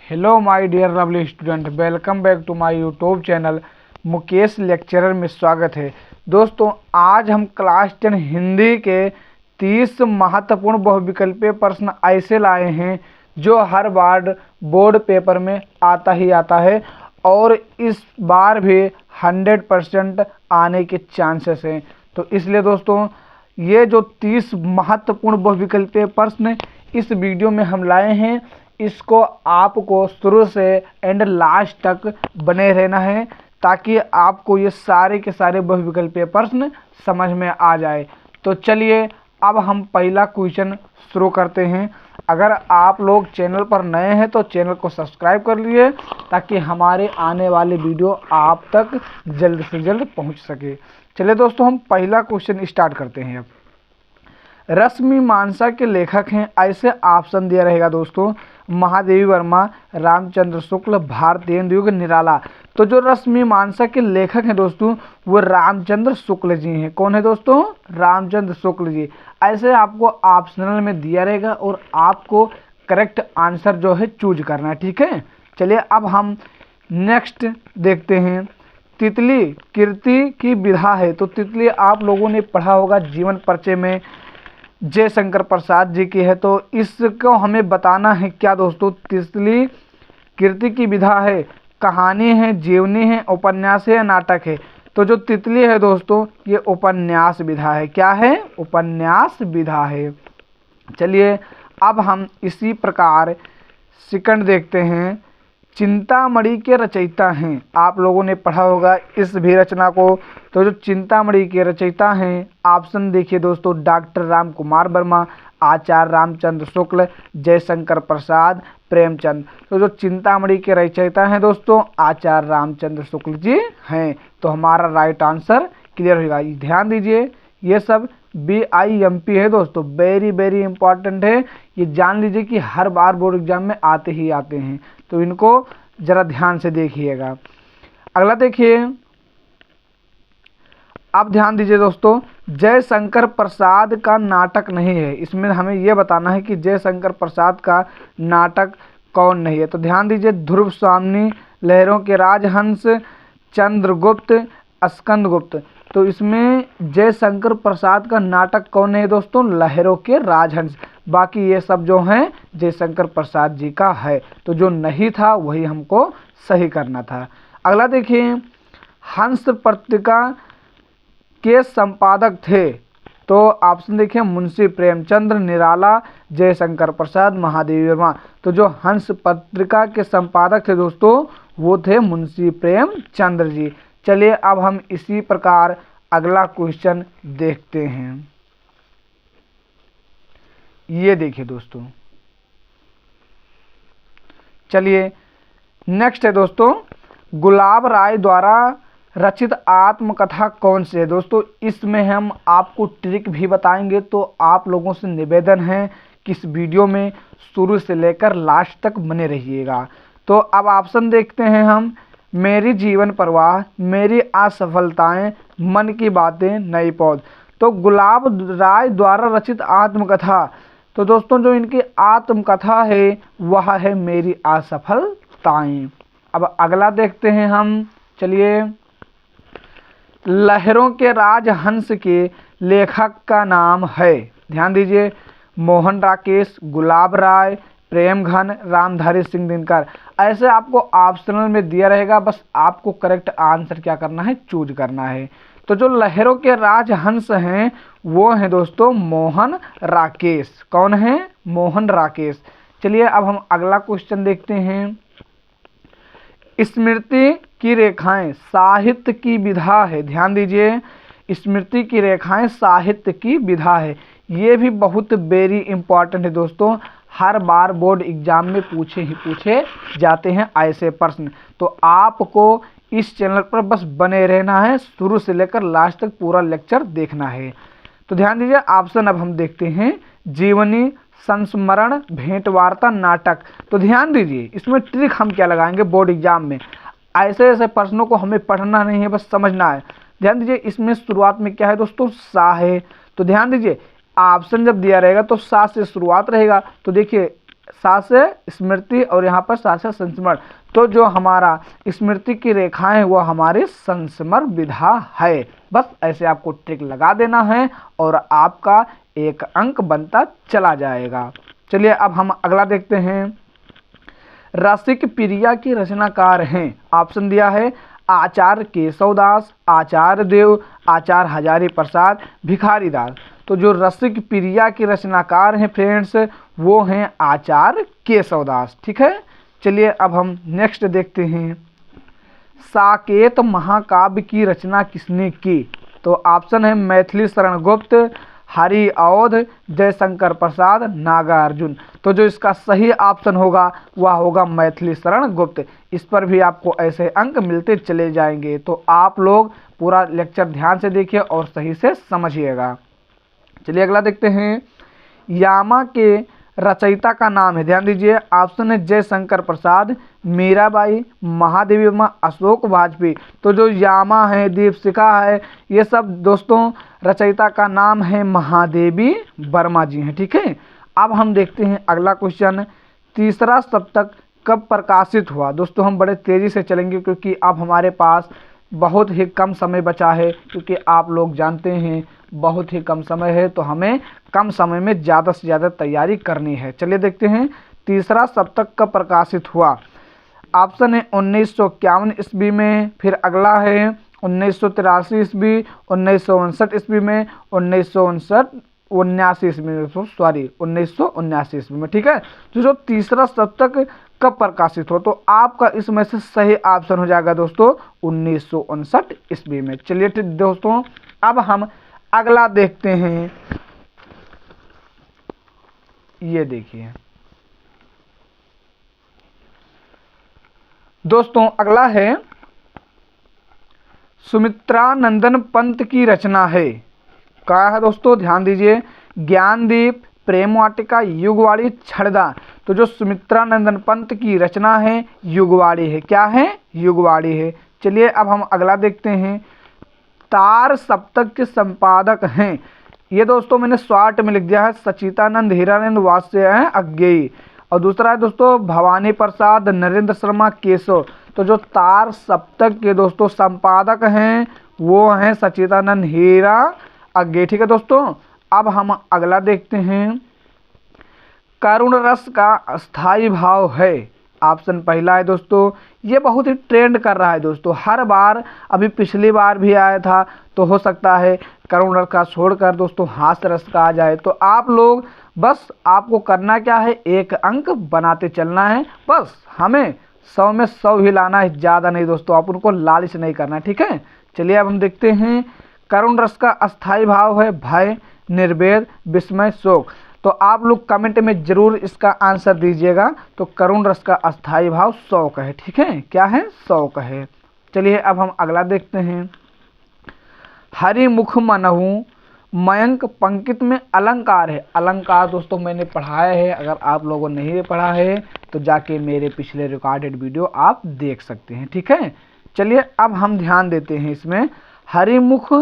Hello my dear lovely student, welcome back to my YouTube channel. Mukesh lecturer में स्वागत है। दोस्तों, आज हम क्लास 10 हिंदी के 30 महत्वपूर्ण बहुविकल्पीय प्रश्न ऐसे लाए हैं जो हर बार बोर्ड पेपर में आता ही आता है और इस बार भी 100% आने के चांसेस हैं। तो इसलिए दोस्तों, ये जो 30 महत्वपूर्ण बहुविकल्पीय प्रश्न इस वीडियो में हम लाए हैं, इसको आपको शुरू से एंड लास्ट तक बने रहना है ताकि आपको ये सारे के सारे बहुविकल्पीय प्रश्न समझ में आ जाए। तो चलिए अब हम पहला क्वेश्चन शुरू करते हैं। अगर आप लोग चैनल पर नए हैं तो चैनल को सब्सक्राइब कर लीजिए ताकि हमारे आने वाले वीडियो आप तक जल्द से जल्द पहुंच सके। चलिए दोस्तों, हम पहला क्वेश्चन स्टार्ट करते हैं। अब रश्मिमांसा के लेखक हैं, ऐसे ऑप्शन दिया रहेगा दोस्तों। महादेवी वर्मा, रामचंद्र शुक्ल, भारतेंदु निराला। तो जो रश्मिमांसा के लेखक हैं दोस्तों, वो रामचंद्र शुक्ल जी हैं। कौन है दोस्तों? रामचंद्र शुक्ल जी। ऐसे आपको ऑप्शनल में दिया रहेगा और आपको करेक्ट आंसर जो है चूज करना है, ठीक है। चलिए अब हम नेक्स्ट देखते हैं। तितली कीर्ति की विधा है। तो तितली आप लोगों ने पढ़ा होगा जीवन परिचय में, जयशंकर प्रसाद जी की है। तो इसको हमें बताना है क्या दोस्तों? तितली कीर्ति की विधा है, कहानी है, जीवनी है, उपन्यास है या नाटक है? तो जो तितली है दोस्तों, ये उपन्यास विधा है। क्या है? उपन्यास विधा है। चलिए अब हम इसी प्रकार सेकंड देखते हैं। चिंतामणि के रचयिता हैं। आप लोगों ने पढ़ा होगा इस भी रचना को। तो जो चिंतामणि के रचयिता हैं, ऑप्शन देखिए दोस्तों, डॉक्टर राम कुमार वर्मा, आचार्य रामचंद्र शुक्ल, जयशंकर प्रसाद, प्रेमचंद। तो जो चिंतामणि के रचयिता हैं दोस्तों, आचार्य रामचंद्र शुक्ल जी हैं। तो हमारा राइट आंसर क्लियर होगा। ध्यान दीजिए, ये सब BIMP है दोस्तों, वेरी वेरी इंपॉर्टेंट है। ये जान लीजिए कि हर बार बोर्ड एग्जाम में आते ही आते हैं, तो इनको जरा ध्यान से देखिएगा। अगला देखिए, अब ध्यान दीजिए दोस्तों, जयशंकर प्रसाद का नाटक नहीं है। इसमें हमें यह बताना है कि जयशंकर प्रसाद का नाटक कौन नहीं है। तो ध्यान दीजिए, ध्रुव स्वामी, लहरों के राजहंस, चंद्रगुप्त, स्कंदगुप्त। तो इसमें जयशंकर प्रसाद का नाटक कौन है दोस्तों? लहरों के राजहंस। बाकी ये सब जो हैं जयशंकर प्रसाद जी का है। तो जो नहीं था वही हमको सही करना था। अगला देखिए, हंस पत्रिका के संपादक थे। तो ऑप्शन देखिए, मुंशी प्रेमचंद्र, निराला, जयशंकर प्रसाद, महादेवी वर्मा। तो जो हंस पत्रिका के संपादक थे दोस्तों, वो थे मुंशी प्रेमचंद्र जी। चलिए अब हम इसी प्रकार अगला क्वेश्चन देखते हैं। ये देखिए दोस्तों, चलिए नेक्स्ट है दोस्तों, गुलाब राय द्वारा रचित आत्मकथा कौन सी है? दोस्तों, इसमें हम आपको ट्रिक भी बताएंगे। तो आप लोगों से निवेदन है कि इस वीडियो में शुरू से लेकर लास्ट तक बने रहिएगा। तो अब ऑप्शन देखते हैं हम। मेरी जीवन परवाह, मेरी असफलताएं, मन की बातें, नई पौध। तो गुलाब राय द्वारा रचित आत्मकथा, तो दोस्तों जो इनकी आत्मकथा है वह है मेरी असफलताएं। अब अगला देखते हैं हम। चलिए, लहरों के राजहंस के लेखक का नाम है। ध्यान दीजिए, मोहन राकेश, गुलाब राय, प्रेमघन, रामधारी सिंह दिनकर। ऐसे आपको ऑप्शनल में दिया रहेगा, बस आपको करेक्ट आंसर क्या करना है? चूज करना है। तो जो लहरों के राजहंस हैं वो हैं दोस्तों मोहन राकेश। कौन है? मोहन राकेश। चलिए अब हम अगला क्वेश्चन देखते हैं। स्मृति की रेखाएं साहित्य की विधा है। ध्यान दीजिए, स्मृति की रेखाएं साहित्य की विधा है। ये भी बहुत वेरी इंपॉर्टेंट है दोस्तों, हर बार बोर्ड एग्जाम में पूछे जाते हैं ऐसे प्रश्न। तो आपको इस चैनल पर बस बने रहना है, शुरू से लेकर लास्ट तक पूरा लेक्चर देखना है। तो ध्यान दीजिए, ऑप्शन अब हम देखते हैं। जीवनी, संस्मरण, भेंट वार्ता, नाटक। तो ध्यान दीजिए, इसमें ट्रिक हम क्या लगाएंगे बोर्ड एग्जाम में? ऐसे ऐसे प्रश्नों को हमें पढ़ना नहीं है, बस समझना है। ध्यान दीजिए, इसमें शुरुआत में क्या है दोस्तों? सा है। तो ध्यान दीजिए, ऑप्शन जब दिया रहेगा तो सा से शुरुआत रहेगा। तो देखिए सा से स्मृति और यहाँ पर सा से संस्मरण। तो जो हमारा स्मृति की रेखाएं वो हमारी संस्मरण विधा है। बस ऐसे आपको ट्रिक लगा देना है और आपका 1 अंक बनता चला जाएगा। चलिए अब हम अगला देखते हैं। रसिक प्रिया की रचनाकार हैं। ऑप्शन दिया है आचार्य केशवदास, आचार्य देव, आचार्य हजारी प्रसाद, भिखारी दास। तो जो रसिक प्रिया की रचनाकार हैं फ्रेंड्स वो हैं आचार्य केशवदास। ठीक है, चलिए अब हम नेक्स्ट देखते हैं। साकेत महाकाव्य की रचना किसने की? तो ऑप्शन है मैथिली शरण गुप्त, हरि अवध, जयशंकर प्रसाद, नागार्जुन। तो जो इसका सही ऑप्शन होगा वह होगा मैथिली शरण गुप्त। इस पर भी आपको ऐसे अंक मिलते चले जाएंगे। तो आप लोग पूरा लेक्चर ध्यान से देखिए और सही से समझिएगा। चलिए अगला देखते हैं। यामा के रचयिता का नाम है, ध्यान दीजिए। ऑप्शन है जयशंकर प्रसाद, मीराबाई, महादेवी वर्मा, अशोक वाजपेयी। तो जो यामा है, दीपशिखा है, ये सब दोस्तों रचयिता का नाम है महादेवी वर्मा जी हैं। ठीक है, अब हम देखते हैं अगला क्वेश्चन। तीसरा सप्तक कब प्रकाशित हुआ? दोस्तों हम बड़े तेजी से चलेंगे क्योंकि अब हमारे पास बहुत ही कम समय बचा है, क्योंकि आप लोग जानते हैं बहुत ही कम समय है तो हमें कम समय में ज़्यादा से ज़्यादा तैयारी करनी है। चलिए देखते हैं तीसरा सप्तक कब प्रकाशित हुआ। ऑप्शन है 1951 ईस्वी में, फिर अगला है 1983 ईस्वी, 1959 ईस्वी में, 1979 ईस्वी में, 1979 ईस्वी में। ठीक है, तो जो तीसरा सप्तक कब प्रकाशित हो तो आपका इसमें से सही ऑप्शन हो जाएगा दोस्तों 1959 ईस्वी में। चलिए दोस्तों अब हम अगला देखते हैं। ये देखिए दोस्तों अगला है सुमित्रानंदन पंत की रचना है। क्या है दोस्तों? ध्यान दीजिए। ज्ञानदीप, प्रेम वाटिका, युगवाणी, छड़दा। तो जो सुमित्रानंदन पंत की रचना है युगवाणी है। क्या है? युगवाणी है। चलिए अब हम अगला देखते हैं। तार सप्तक के संपादक हैं, ये दोस्तों मैंने शॉर्ट में लिख दिया है, सचितानंद, हीरानंद, वात्स्यायन है, अज्ञेयी। और दूसरा है दोस्तों भवानी प्रसाद, नरेंद्र शर्मा, केशव। तो जो तार सप्तक के दोस्तों संपादक हैं वो हैं सचितानंद, हीरा, अज्ञेयी। ठीक है दोस्तों, अब हम अगला देखते हैं। करुण रस का अस्थाई भाव है। ऑप्शन पहला है दोस्तों, ये बहुत ही ट्रेंड कर रहा है दोस्तों, हर बार, अभी पिछली बार भी आया था, तो हो सकता है करुण रस का छोड़कर दोस्तों हास्य रस का आ जाए। तो आप लोग बस आपको करना क्या है, 1 अंक बनाते चलना है। बस हमें 100 में 100 ही लाना है, ज़्यादा नहीं दोस्तों, आप उनको लालच नहीं करना। ठीक है, चलिए अब हम देखते हैं। करुण रस का अस्थाई भाव है भय, निर्वेद, विस्मय, शोक। तो आप लोग कमेंट में जरूर इसका आंसर दीजिएगा। तो करुण रस का अस्थाई भाव शोक है। ठीक है, क्या है? शोक है। चलिए अब हम अगला देखते हैं। हरिमुख मनहु मयंक पंकित में अलंकार है। अलंकार दोस्तों मैंने पढ़ाया है, अगर आप लोगों ने नहीं पढ़ा है तो जाके मेरे पिछले रिकॉर्डेड वीडियो आप देख सकते हैं। ठीक है, चलिए अब हम ध्यान देते हैं इसमें। हरिमुख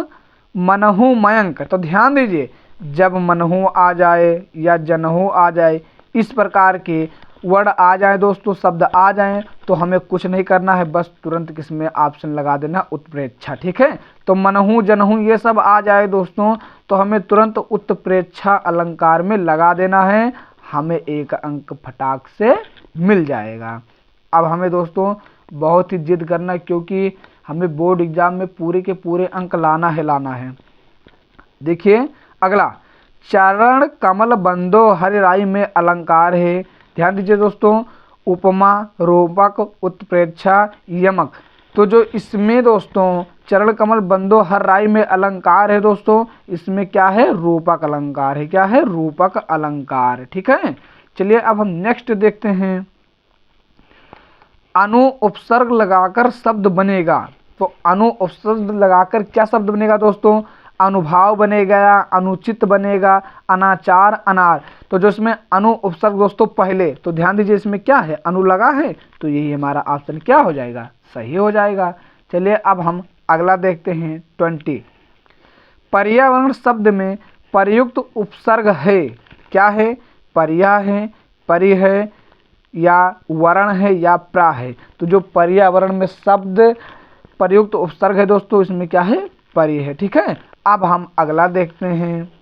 मनहु मयंक, तो ध्यान दीजिए, जब मनहु आ जाए या जनहु आ जाए, इस प्रकार के वर्ड आ जाए दोस्तों, शब्द आ जाएं, तो हमें कुछ नहीं करना है, बस तुरंत किसमें ऑप्शन लगा देना, उत्प्रेक्षा। ठीक है, तो मनहु जनहु ये सब आ जाए दोस्तों तो हमें तुरंत उत्प्रेक्षा अलंकार में लगा देना है, हमें 1 अंक फटाक से मिल जाएगा। अब हमें दोस्तों बहुत ही जिद करना है, क्योंकि हमें बोर्ड एग्जाम में पूरे के पूरे अंक लाना है। देखिए अगला, चरण कमल बंदो हरिराई में अलंकार है। ध्यान दीजिए दोस्तों, उपमा, रूपक, उत्प्रेक्षा, यमक। तो जो इसमें दोस्तों चरण कमल बंदो हरिराई में अलंकार है दोस्तों, इसमें क्या है? रूपक अलंकार है। क्या है? रूपक अलंकार। ठीक है, चलिए अब हम नेक्स्ट देखते हैं। अनु उपसर्ग लगाकर शब्द बनेगा। तो अनु उपसर्ग लगाकर क्या शब्द बनेगा दोस्तों? अनुभाव बनेगा, अनुचित बनेगा, अनाचार, अनार। तो जो इसमें अनु उपसर्ग दोस्तों पहले, तो ध्यान दीजिए इसमें क्या है? अनु लगा है, तो यही हमारा ऑप्शन क्या हो जाएगा? सही हो जाएगा। चलिए अब हम अगला देखते हैं। 20 पर्यावरण शब्द में प्रयुक्त उपसर्ग है। क्या है? पर्या है, परि है या वर्ण है या प्रा है। तो जो पर्यावरण में शब्द प्रयुक्त उपसर्ग है दोस्तों, इसमें क्या है, परि है। ठीक है, अब हम अगला देखते हैं।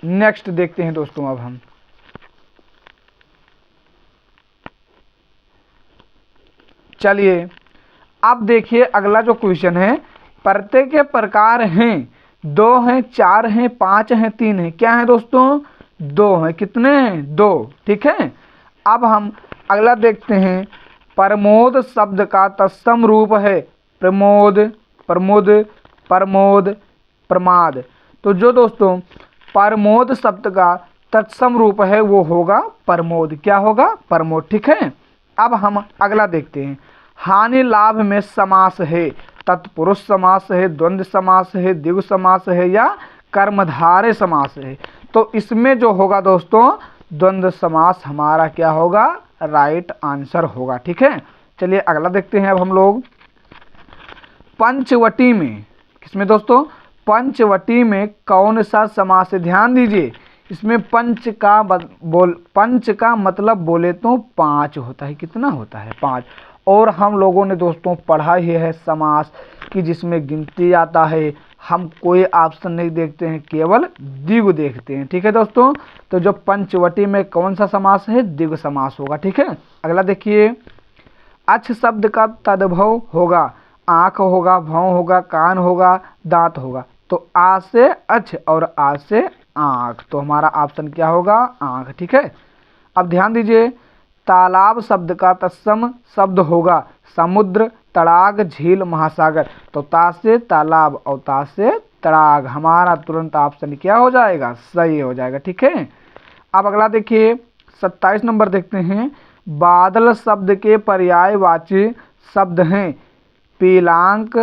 नेक्स्ट देखते हैं दोस्तों अब हम। चलिए अब देखिए अगला जो क्वेश्चन है, प्रत्यय के प्रकार हैं, 2 हैं, 4 हैं, 5 हैं, 3 हैं। क्या है दोस्तों, 2 हैं। कितने हैं, 2। ठीक है, अब हम अगला देखते हैं। प्रमोद शब्द का तत्सम रूप है प्रमोद, प्रमुद, प्रमोद, प्रमाद। तो जो दोस्तों प्रमोद शब्द का तत्सम रूप है वो होगा प्रमोद। क्या होगा, प्रमोद। ठीक है, अब हम अगला देखते हैं। हानि लाभ में समास है, तत्पुरुष समास है, द्वंद्व समास है, द्विगु समास है या कर्मधारय समास है। तो इसमें जो होगा दोस्तों द्वंद्व समास हमारा क्या होगा, राइट आंसर होगा। ठीक है, चलिए अगला देखते हैं अब हम लोग। पंचवटी में, किसमें दोस्तों, पंचवटी में कौन सा समास है। ध्यान दीजिए, इसमें पंच का मतलब बोले तो 5 होता है। कितना होता है, 5। और हम लोगों ने दोस्तों पढ़ा ही है समास कि जिसमें गिनती आता है, हम कोई ऑप्शन नहीं देखते हैं, केवल द्विगु देखते हैं। ठीक है दोस्तों, तो जो पंचवटी में कौन सा समास है, द्विगु समास होगा। ठीक है, अगला देखिए। अच्छ शब्द का तद्भव होगा, आंख होगा, भौं होगा, कान होगा, दांत होगा। तो आ से अच्छ और आ से आंख, तो हमारा ऑप्शन क्या होगा, आंख। ठीक है, अब ध्यान दीजिए। तालाब शब्द का तत्सम शब्द होगा समुद्र, तड़ाग, झील, महासागर। तो ता से तालाब और ता से तड़ाग, हमारा तुरंत ऑप्शन क्या हो जाएगा, सही हो जाएगा। ठीक है, अब अगला देखिए 27 नंबर देखते हैं। बादल शब्द के पर्यायवाची शब्द हैं पीलांक,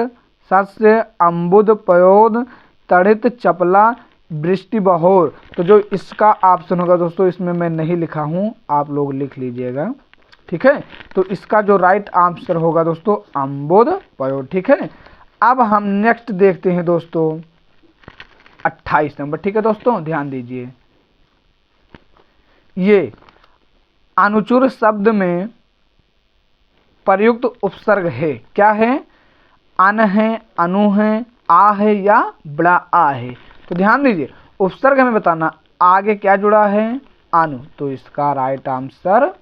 सस्य, अम्बुद, पयोद, तड़ित, चपला, वृष्टि बहोर। तो जो इसका ऑप्शन होगा दोस्तों, इसमें मैं नहीं लिखा हूं, आप लोग लिख लीजिएगा। ठीक है, तो इसका जो राइट आंसर होगा दोस्तों अम्बुद, पयोद। ठीक है, अब हम नेक्स्ट देखते हैं दोस्तों 28 नंबर। ठीक है दोस्तों, ध्यान दीजिए। ये अनुचुर शब्द में प्रयुक्त उपसर्ग है। क्या है, अन है, अनु है, आ है या बड़ा आ है। तो ध्यान दीजिए, उपसर्ग हमें बताना आगे क्या जुड़ा है, अनु। तो इसका राइट आंसर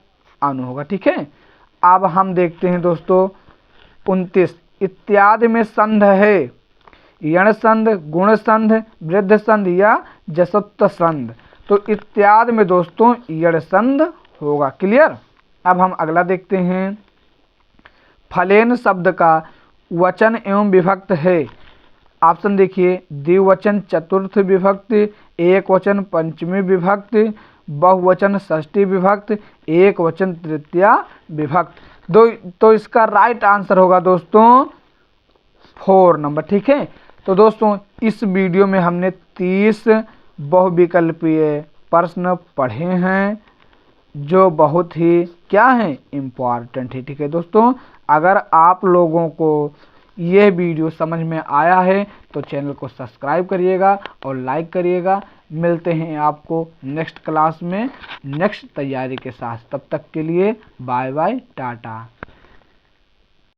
अनु होगा। ठीक है, अब हम देखते हैं दोस्तों 29। इत्यादि में संध है यण संध, गुण संध, वृद्ध संध या जसत्व संध। तो इत्यादि में दोस्तों यण संध होगा। क्लियर, अब हम अगला देखते हैं। फलेन शब्द का वचन एवं विभक्त है। ऑप्शन देखिए, द्विवचन चतुर्थ विभक्ति, एक वचन पंचमी विभक्ति, बहुवचन षष्ठी विभक्त, एक वचन तृतीया विभक्त। तो इसका राइट आंसर होगा दोस्तों 4 नंबर। ठीक है, तो दोस्तों इस वीडियो में हमने 30 बहुविकल्पीय प्रश्न पढ़े हैं जो बहुत ही क्या है, इम्पॉर्टेंट है। ठीक है दोस्तों, अगर आप लोगों को यह वीडियो समझ में आया है तो चैनल को सब्सक्राइब करिएगा और लाइक करिएगा। मिलते हैं आपको नेक्स्ट क्लास में नेक्स्ट तैयारी के साथ। तब तक के लिए बाय बाय, टाटा।